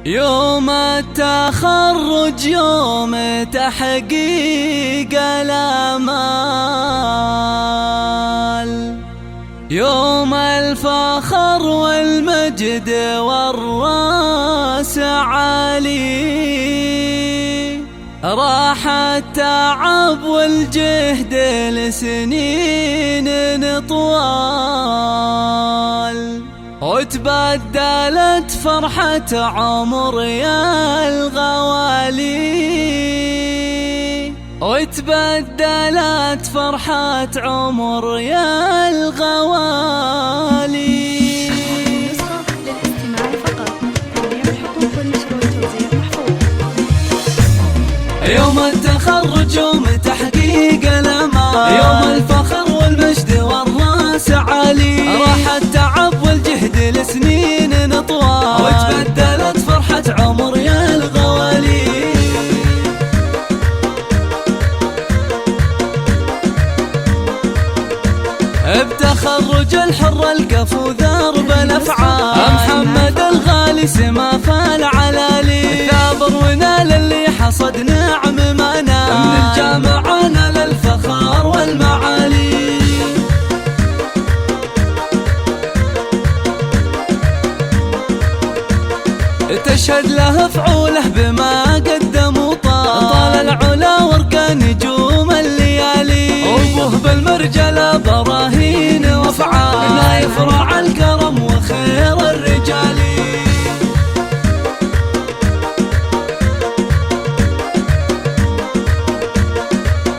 يوم التخرج يوم تحقيق الآمال، يوم الفخر والمجد والراس عالي، راح التعب والجهد لسنين طوال، وتبدلت فرحة عمر يا الغوالي، وتبدلت فرحة عمر يا الغوالي. يوم التخرج يوم تحقيق الامال، يوم الفخر والمجد والراس عالي، راح التعب والجهد لسنين طوال، وتبدلت فرحة عمر يا الغوالي. بتخرج الحر الكفو ذرب الافعال، محمد الغالي سما فالعلالي، ثابر ونال اللي حصد نعم ما نال، من الجامعة نال الفخار والمعالي. تشهد له فعوله بما قدم وطال، العلا ورقى نجوم الليالي، وابوه بالمرجله براهين وافعال، لا يفرع الكرم وخير الرجال.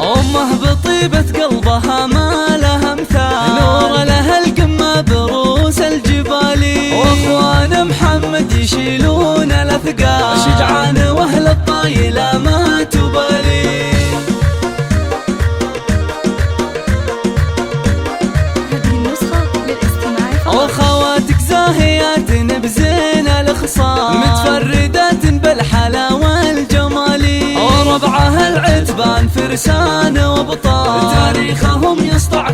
امه بطيبة قلبها ما لها امثال، نور لها القمة بروس الجبال، واخوان محمد يشيلون الاثقال، شجعان واهل الطايلة ما تبالي. هذه النسخة للاستماع فقط. واخواتك زاهيات بزين الخصال، متفردات بالحلا والجمال، وربعها العتبان فرسان وابطال، تاريخهم يسطع